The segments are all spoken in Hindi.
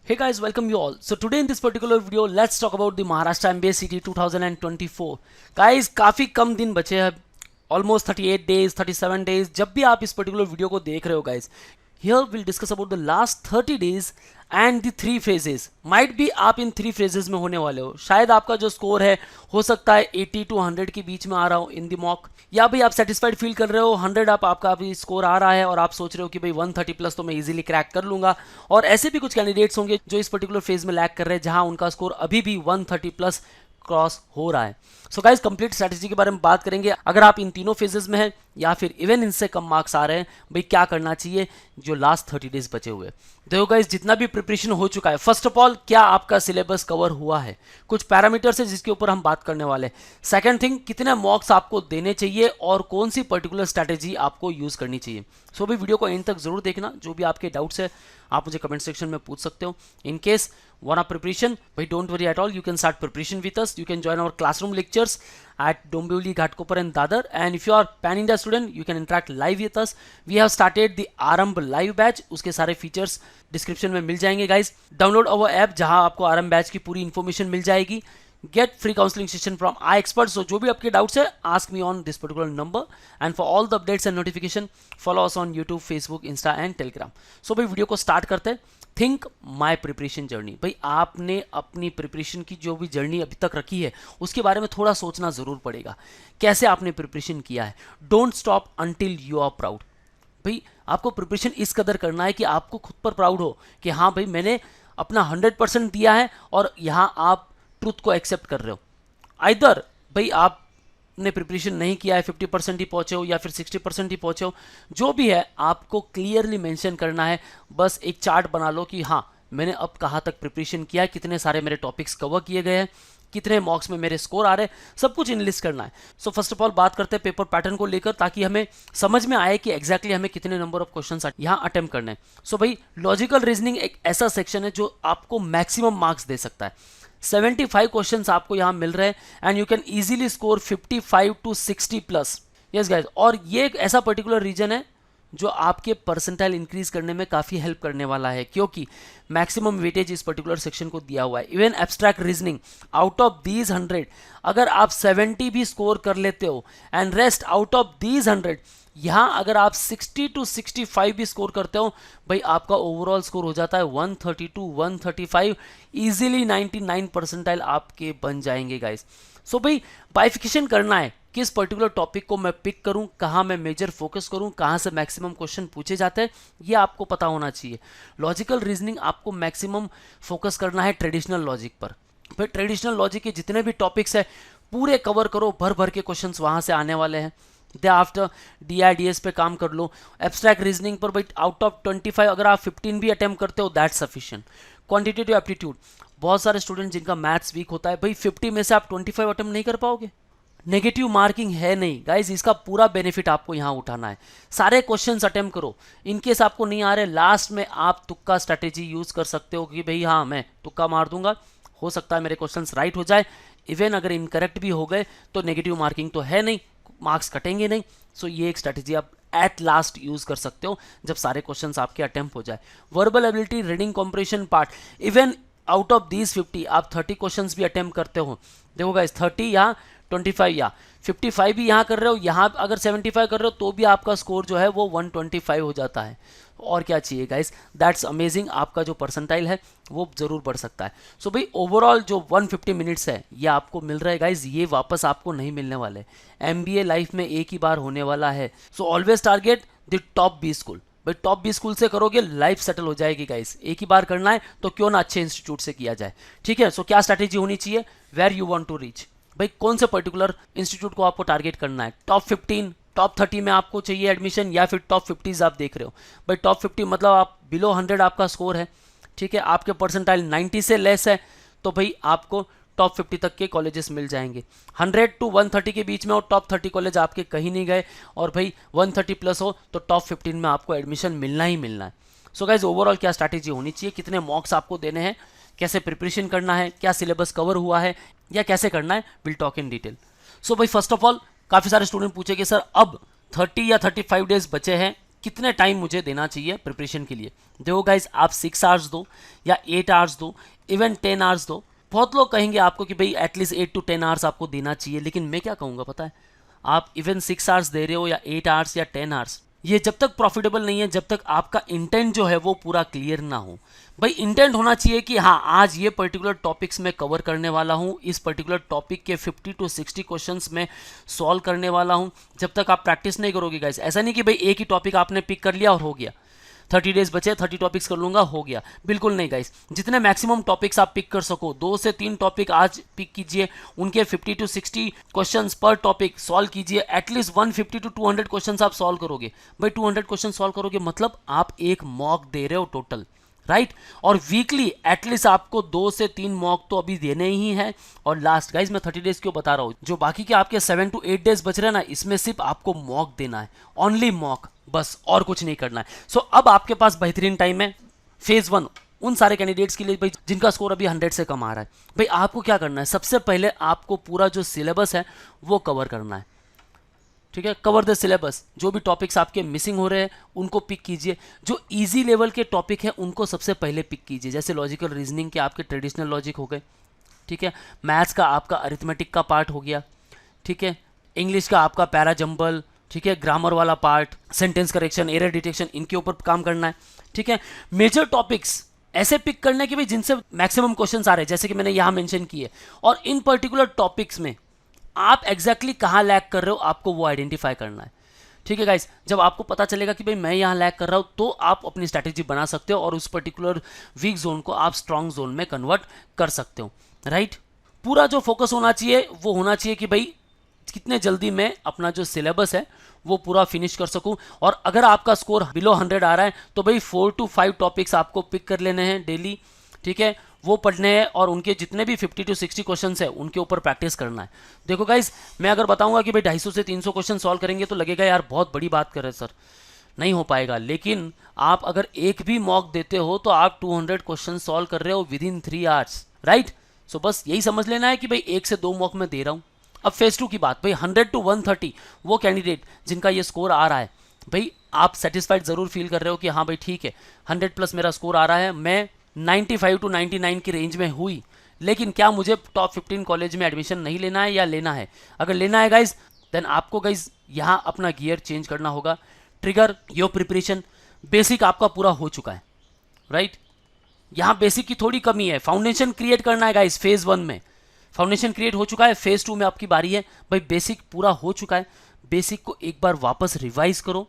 Hey guys, welcome you all. So today in this particular video, let's talk about the Maharashtra MBA CT 2024. Guys, काफ़ी कम दिन बचे हैं, almost 38 days, 37 days. जब भी आप इस particular video को देख रहे हो guys, here we'll discuss about the last 30 days and the 3 phases. Might be आप इन 3 phases में होने वाले हो. शायद आपका जो स्कोर है हो सकता है 80 to 100 के बीच में आ रहा हो इन द मॉक, या भाई आप सेटिस्फाइड फील कर रहे हो 100 आपका अभी स्कोर आ रहा है और आप सोच रहे हो कि भाई 130 प्लस तो मैं इजीली क्रैक कर लूंगा। और ऐसे भी कुछ कैंडिडेट्स होंगे जो इस पर्टिकुलर फेज में लैग कर रहे हैं जहां उनका स्कोर अभी भी 130 प्लस क्रॉस हो रहा है। सो गाइस, कंप्लीट स्ट्रैटेजी के बारे में बात करेंगे। अगर आप इन तीनों फेजेस में हैं या फिर इवन इनसे कम मार्क्स आ रहे हैं, भाई क्या करना चाहिए जो लास्ट 30 डेज बचे हुए। देखो गाइस, जितना भी प्रिपरेशन हो चुका है, फर्स्ट ऑफ ऑल क्या आपका सिलेबस कवर हुआ है, कुछ पैरामीटर्स है जिसके ऊपर हम बात करने वाले हैं। सेकंड थिंग, कितने मॉक्स आपको देने चाहिए और कौन सी पर्टिकुलर स्ट्रैटेजी आपको यूज करनी चाहिए। सो भाई वीडियो को एंड तक जरूर देखना। जो भी आपके डाउट्स है आप मुझे कमेंट सेक्शन में पूछ सकते हो। In case want a preparation, but don't worry at all, you can start preparation with us. You can join our classroom lectures at Dombivli, Ghatkopar and Dadar, and if you are pan India student you can interact live with us. We have started the आरंभ live batch, उसके सारे फीचर्स डिस्क्रिप्शन में मिल जाएंगे गाइज। डाउनलोड अवर ऐप जहां आपको आरंभ बैच की पूरी इन्फॉर्मेशन मिल जाएगी। Get free counselling session from I expert. So जो भी आपके डाउट्स है ask me on this particular number, and for all the updates and notification follow us on YouTube, Facebook, Insta and Telegram. So भाई वीडियो को स्टार्ट करते हैं। Think my preparation journey. भाई आपने अपनी प्रिपरेशन की जो भी जर्नी अभी तक रखी है उसके बारे में थोड़ा सोचना जरूर पड़ेगा। कैसे आपने प्रिपरेशन किया है। Don't stop until you are proud. भाई आपको प्रिपरेशन इस कदर करना है कि आपको खुद पर प्राउड हो कि हाँ भाई मैंने अपना 100% दिया है और यहाँ आप ट्रूथ को एक्सेप्ट कर रहे हो। आइदर भाई आपने प्रिपरेशन नहीं किया है, 50% ही पहुंचे हो या फिर 60% ही पहुंचे हो, जो भी है आपको क्लियरली मेंशन करना है। बस एक चार्ट बना लो कि हाँ मैंने अब कहाँ तक प्रिपरेशन किया है, कितने सारे मेरे टॉपिक्स कवर किए गए हैं, कितने मॉक्स में मेरे स्कोर आ रहे हैं, सब कुछ इनलिस्ट करना है। सो फर्स्ट ऑफ ऑल बात करते हैं पेपर पैटर्न को लेकर, ताकि हमें समझ में आए कि एग्जैक्टली हमें कितने नंबर ऑफ क्वेश्चंस यहाँ अटेम्प्ट करने हैं। सो भाई लॉजिकल रीजनिंग एक ऐसा सेक्शन है जो आपको मैक्सिमम मार्क्स दे सकता है। 75 क्वेश्चंस आपको यहाँ मिल रहे हैं and you can easily score 55 to 60 plus. Yes guys, और ये एक ऐसा पर्टिकुलर रीजन है जो आपके परसेंटाइल इंक्रीज करने में काफ़ी हेल्प करने वाला है, क्योंकि मैक्सिमम वेटेज इस पर्टिकुलर सेक्शन को दिया हुआ है। Even abstract reasoning, out of these 100 अगर आप 70 भी स्कोर कर लेते हो and rest out of these 100, यहाँ अगर आप 60 to 65 भी स्कोर करते हो, भाई आपका ओवरऑल स्कोर हो जाता है 130 to 135। इजीली 99 परसेंटाइल आपके बन जाएंगे गाइस। सो भाई बाइफिकेशन करना है, किस पर्टिकुलर टॉपिक को मैं पिक करूं, कहां मैं मेजर फोकस करूं, कहां से मैक्सिमम क्वेश्चन पूछे जाते हैं, ये आपको पता होना चाहिए। लॉजिकल रीजनिंग आपको मैक्सिमम फोकस करना है ट्रेडिशनल लॉजिक पर। भाई ट्रेडिशनल लॉजिक के जितने भी टॉपिक्स है पूरे कवर करो, भर भर के क्वेश्चंस वहां से आने वाले हैं। दे आफ्टर DIDS पे काम कर लो। एब्स्ट्रैक्ट रीजनिंग पर भाई आउट ऑफ 25 अगर आप 15 भी अटेम्प्ट करते हो दैट सफिशिएंट। क्वांटिटेटिव एप्टीट्यूड, बहुत सारे स्टूडेंट जिनका मैथ्स वीक होता है, भाई 50 में से आप 25 अटेम्प्ट नहीं कर पाओगे। नेगेटिव मार्किंग है नहीं गाइज, इसका पूरा बेनिफिट आपको यहाँ उठाना है। सारे क्वेश्चंस अटेम्प्ट करो। इनकेस आपको नहीं आ रहे, लास्ट में आप तुक्का स्ट्रैटेजी यूज कर सकते हो कि भाई हाँ मैं तुक्का मार दूंगा, हो सकता है मेरे क्वेश्चंस राइट हो जाए। इवन अगर इनकरेक्ट भी हो गए तो नेगेटिव मार्किंग तो है नहीं, मार्क्स कटेंगे नहीं। सो ये एक स्ट्रैटेजी आप एट लास्ट यूज कर सकते हो जब सारे क्वेश्चंस आपके अटेम्प्ट हो जाए। Verbal ability, reading comprehension part, even out of these 50 आप 30 क्वेश्चंस भी अटेम्प्ट करते हो। देखो गाइस, 30 या 25 या 55 भी यहाँ कर रहे हो, यहाँ अगर 75 कर रहे हो तो भी आपका स्कोर जो है वो 125 हो जाता है। और क्या चाहिए गाइस, दैट्स अमेजिंग। आपका जो परसेंटाइल है वो जरूर बढ़ सकता है। सो भाई ओवरऑल जो 150 मिनट्स है ये आपको मिल रहा है गाइस, ये वापस आपको नहीं मिलने वाले। MBA लाइफ में एक ही बार होने वाला है। So always target the top 20 school. भाई टॉप 20 स्कूल से करोगे लाइफ सेटल हो जाएगी गाइस। एक ही बार करना है तो क्यों ना अच्छे इंस्टीट्यूट से किया जाए, ठीक है। सो क्या स्ट्रैटेजी होनी चाहिए, where you want to reach. भाई कौन से पर्टिकुलर इंस्टीट्यूट को आपको टारगेट करना है, टॉप 15, टॉप 30 में आपको चाहिए एडमिशन, या फिर टॉप 50 आप देख रहे हो। भाई टॉप 50 मतलब आप बिलो 100 आपका स्कोर है, ठीक है, आपके परसेंटाइल 90 से लेस है, तो भाई आपको टॉप 50 तक के कॉलेजेस मिल जाएंगे। 100 to 130 के बीच में हो, टॉप 30 कॉलेज आपके कहीं नहीं गए, और भाई 130 प्लस हो तो टॉप 15 में आपको एडमिशन मिलना ही मिलना है। सो गाइज ओवरऑल क्या स्ट्रैटेजी होनी चाहिए, कितने मॉक्स आपको देने हैं, कैसे प्रिपरेशन करना है, क्या सिलेबस कवर हुआ है या कैसे करना है, विल टॉक इन डिटेल। सो भाई फर्स्ट ऑफ ऑल काफ़ी सारे स्टूडेंट पूछे कि सर अब 30 या 35 डेज बचे हैं, कितने टाइम मुझे देना चाहिए प्रिपरेशन के लिए। देखो गाइज, आप 6 आवर्स दो या 8 आवर्स दो, इवन 10 आवर्स दो। बहुत लोग कहेंगे आपको कि भाई एटलीस्ट 8 to 10 आवर्स आपको देना चाहिए, लेकिन मैं क्या कहूँगा पता है, आप इवन 6 आवर्स दे रहे हो या 8 आवर्स या 10 आवर्स, ये जब तक प्रॉफिटेबल नहीं है, जब तक आपका इंटेंट जो है वो पूरा क्लियर ना हो। भाई इंटेंट होना चाहिए कि हाँ, आज ये पर्टिकुलर टॉपिक्स मैं कवर करने वाला हूँ, इस पर्टिकुलर टॉपिक के 50 to 60 क्वेश्चंस मैं सॉल्व करने वाला हूँ। जब तक आप प्रैक्टिस नहीं करोगे गाइस, ऐसा नहीं कि भाई एक ही टॉपिक आपने पिक कर लिया और हो गया, 30 डेज बचे 30 टॉपिक्स कर लूंगा हो गया, बिल्कुल नहीं गाइस। जितने मैक्सिमम टॉपिक्स आप पिक कर सको, 2 से 3 टॉपिक आज पिक कीजिए, उनके 50 to 60 क्वेश्चंस पर टॉपिक सॉल्व कीजिए। एटलीस्ट 150 to 200 क्वेश्चंस आप सॉल्व करोगे। भाई 200 क्वेश्चन सॉल्व करोगे मतलब आप एक मॉक दे रहे हो टोटल, राइट। और वीकली एटलीस्ट आपको 2 से 3 मॉक तो अभी देने ही है। और लास्ट गाइज, मैं 30 डेज क्यों बता रहा हूँ, जो बाकी के आपके 7 to 8 डेज बच रहे हैं ना, इसमें सिर्फ आपको मॉक देना है, ओनली मॉक, बस और कुछ नहीं करना है। सो अब आपके पास बेहतरीन टाइम है। फेज 1 उन सारे कैंडिडेट्स के लिए भाई जिनका स्कोर अभी 100 से कम आ रहा है, भाई आपको क्या करना है, सबसे पहले आपको पूरा जो सिलेबस है वो कवर करना है। ठीक है, कवर द सिलेबस। जो भी टॉपिक्स आपके मिसिंग हो रहे हैं उनको पिक कीजिए। जो इजी लेवल के टॉपिक है उनको सबसे पहले पिक कीजिए, जैसे लॉजिकल रीजनिंग के आपके ट्रेडिशनल लॉजिक हो गए, ठीक है, मैथ्स का आपका अरिथमेटिक का पार्ट हो गया, ठीक है, इंग्लिश का आपका पैरा जंबल, ठीक है, ग्रामर वाला part, sentence correction, error detection, इनके ऊपर काम करना है। ठीक है, मेजर टॉपिक्स ऐसे पिक करने के भी जिनसे मैक्सिमम क्वेश्चंस आ रहे हैं, जैसे कि मैंने यहां मेंशन किए, और इन पर्टिकुलर टॉपिक्स में आप एग्जैक्टली कहां लैग कर रहे हो आपको वो आइडेंटिफाई करना है। ठीक है गाइस, जब आपको पता चलेगा कि भाई मैं यहां लैग कर रहा हूं, तो आप अपनी स्ट्रैटेजी बना सकते हो और उस पर्टिकुलर वीक जोन को आप स्ट्रांग जोन में कन्वर्ट कर सकते हो, राइट। पूरा जो फोकस होना चाहिए वो होना चाहिए कि भाई कितने जल्दी मैं अपना जो सिलेबस है वो पूरा फिनिश कर सकूं। और अगर आपका स्कोर बिलो 100 आ रहा है तो भाई 4 to 5 टॉपिक्स आपको पिक कर लेने हैं डेली, ठीक है, वो पढ़ने हैं और उनके जितने भी 50 to 60 क्वेश्चंस है उनके ऊपर प्रैक्टिस करना है। देखो गाइस, मैं अगर बताऊंगा कि भाई 250 से 300 क्वेश्चन सॉल्व करेंगे तो लगेगा यार बहुत बड़ी बात कर रहे हैं सर, नहीं हो पाएगा। लेकिन आप अगर एक भी मॉक देते हो तो आप 200 क्वेश्चन सॉल्व कर रहे हो विद इन 3 आवर्स, राइट। सो बस यही समझ लेना है कि भाई 1 से 2 मॉक में दे रहा हूं। अब फेज 2 की बात, भाई 100 to 130 वो कैंडिडेट जिनका ये स्कोर आ रहा है, भाई आप सेटिस्फाइड जरूर फील कर रहे हो कि हाँ भाई ठीक है 100 प्लस मेरा स्कोर आ रहा है, मैं 95 to 99 की रेंज में हुई, लेकिन क्या मुझे टॉप 15 कॉलेज में एडमिशन नहीं लेना है या लेना है? अगर लेना है गाइज, देन आपको गाइज यहाँ अपना गियर चेंज करना होगा। ट्रिगर योर प्रिपरेशन, बेसिक आपका पूरा हो चुका है, राइट। यहाँ बेसिक की थोड़ी कमी है, फाउंडेशन क्रिएट करना है गाइज। फेज 1 में फाउंडेशन क्रिएट हो चुका है, फेज 2 में आपकी बारी है। भाई बेसिक पूरा हो चुका है, बेसिक को एक बार वापस रिवाइज करो,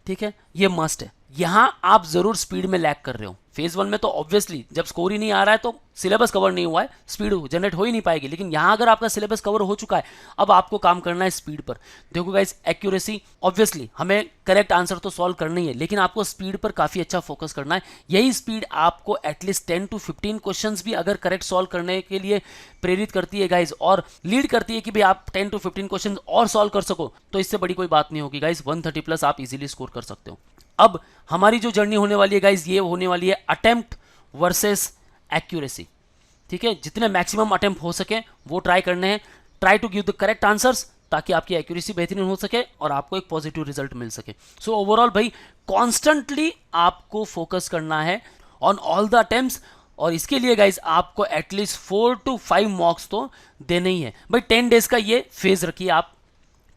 ठीक है, ये मस्ट है। यहां आप जरूर स्पीड में लैग कर रहे हो। फेज 1 में तो ऑब्वियसली जब स्कोर ही नहीं आ रहा है तो सिलेबस कवर नहीं हुआ है, स्पीड जनरेट हो ही नहीं पाएगी। लेकिन यहां अगर आपका सिलेबस कवर हो चुका है, अब आपको काम करना है स्पीड पर। देखो गाइस, एक्यूरेसी ऑब्वियसली हमें करेक्ट आंसर तो सॉल्व करना ही है, लेकिन आपको स्पीड पर काफी अच्छा फोकस करना है। यही स्पीड आपको एटलीस्ट 10 to 15 क्वेश्चंस भी अगर करेक्ट सॉल्व करने के लिए प्रेरित करती है गाइज, और लीड करती है कि भाई आप 10 to 15 क्वेश्चन और सॉल्व कर सको, तो इससे बड़ी कोई बात नहीं होगी गाइज। 130 प्लस आप इजीली स्कोर कर सकते हो। अब हमारी जो जर्नी होने वाली है गाइज, ये होने वाली है अटेम्प्ट वर्सेस एक्यूरेसी, ठीक है। जितने मैक्सिमम अटेम्प्ट हो सके वो ट्राई करने हैं। Try to give the correct answers ताकि आपकी एक्यूरेसी बेहतरीन हो सके और आपको एक पॉजिटिव रिजल्ट मिल सके। सो ओवरऑल भाई कॉन्स्टेंटली आपको फोकस करना है ऑन ऑल द अटेम्प्ट्स, और इसके लिए गाइज आपको एटलीस्ट 4 to 5 मॉक्स तो देने ही है। भाई 10 डेज का ये फेज रखिए आप,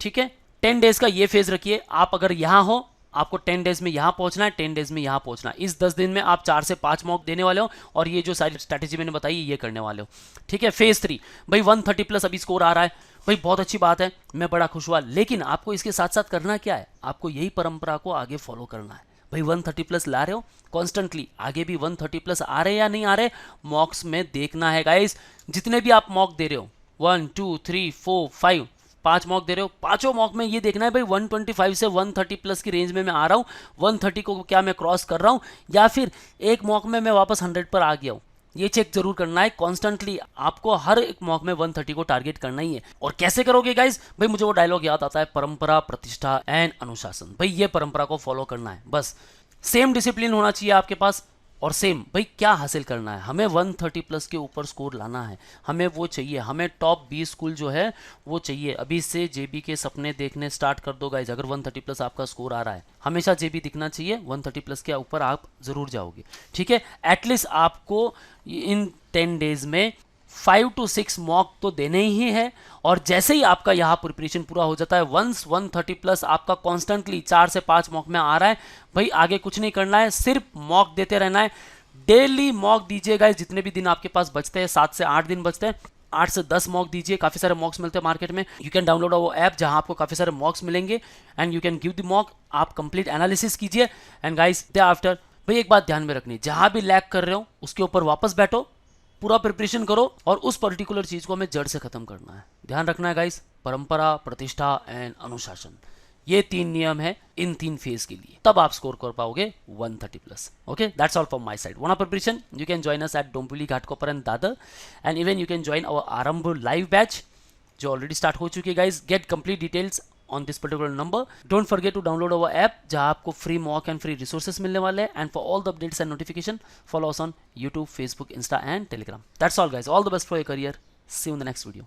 ठीक है, 10 डेज का ये फेज रखिए आप। अगर यहां हो, आपको 10 डेज में यहां पहुंचना है, 10 डेज में यहां पहुंचना है। इस 10 दिन में आप 4 से 5 मॉक देने वाले हो और ये जो सारी स्ट्रैटेजी मैंने बताई ये करने वाले हो, ठीक है। फेज 3 भाई 130 प्लस अभी स्कोर आ रहा है, भाई बहुत अच्छी बात है, मैं बड़ा खुश हुआ। लेकिन आपको इसके साथ साथ करना क्या है, आपको यही परंपरा को आगे फॉलो करना है। भाई 130 प्लस ला रहे हो कॉन्स्टेंटली, आगे भी 130 प्लस आ रहे या नहीं आ रहे मॉक्स में देखना है गाइस। जितने भी आप मॉक दे रहे हो 1 2 3 4 5 5 मॉक दे रहे हो, पांचों मॉक में ये देखना है भाई 125 से 130 प्लस की रेंज में मैं आ रहा हूँ, 130 को क्या मैं क्रॉस कर रहा हूँ या फिर एक मॉक में मैं वापस 100 पर आ गया हूँ। ये चेक जरूर करना है कॉन्स्टेंटली, आपको हर एक मॉक में 130 को टारगेट करना ही है। और कैसे करोगे गाइज, भाई मुझे वो डायलॉग याद आता है, परंपरा, प्रतिष्ठा एंड अनुशासन। भाई ये परंपरा को फॉलो करना है, बस सेम डिसिप्लिन होना चाहिए आपके पास और सेम भाई क्या हासिल करना है, हमें 130 प्लस के ऊपर स्कोर लाना है, हमें वो चाहिए, हमें टॉप 20 स्कूल जो है वो चाहिए। अभी से जेबी के सपने देखने स्टार्ट कर दो गाइज। अगर 130 प्लस आपका स्कोर आ रहा है, हमेशा जेबी दिखना चाहिए, 130 प्लस के ऊपर आप जरूर जाओगे, ठीक है। एटलीस्ट आपको इन 10 डेज में 5 to 6 मॉक तो देने ही है। और जैसे ही आपका यहाँ प्रिपरेशन पूरा हो जाता है, वंस 130 प्लस आपका कॉन्स्टेंटली 4 से 5 मॉक में आ रहा है, भाई आगे कुछ नहीं करना है, सिर्फ मॉक देते रहना है। डेली मॉक दीजिएगा, जितने भी दिन आपके पास बचते हैं, 7 से 8 दिन बचते हैं, 8 से 10 मॉक दीजिए। काफ़ी सारे मॉक्स मिलते हैं मार्केट में, यू कैन डाउनलोड वो ऐप जहां आपको काफ़ी सारे मॉक्स मिलेंगे and you can give the mock. आप कंप्लीट एनालिसिस कीजिए एंड गाइस डे आफ्टर, भाई एक बात ध्यान में रखनी, जहां भी लैग कर रहे हो उसके ऊपर वापस बैठो, पूरा प्रिपरेशन करो और उस पर्टिकुलर चीज को हमें जड़ से खत्म करना है। ध्यान रखना है गाइस, परंपरा, प्रतिष्ठा एंड अनुशासन, ये 3 नियम है इन 3 फेज के लिए, तब आप स्कोर कर पाओगे 130 plus. Okay, that's all from my side. Want preparation, you can join us at Dombivli Ghatkopar and Dadar, and even you can join our Aarambh live batch जो ऑलरेडी स्टार्ट हो चुकी है guys. Get complete details on this particular number. Don't forget to download our app जहाँ आपको free mock and free resources मिलने वाले हैं, and for all the updates and notification follow us on YouTube, Facebook, Insta and Telegram. That's all guys. All the best for your career. See you in the next video.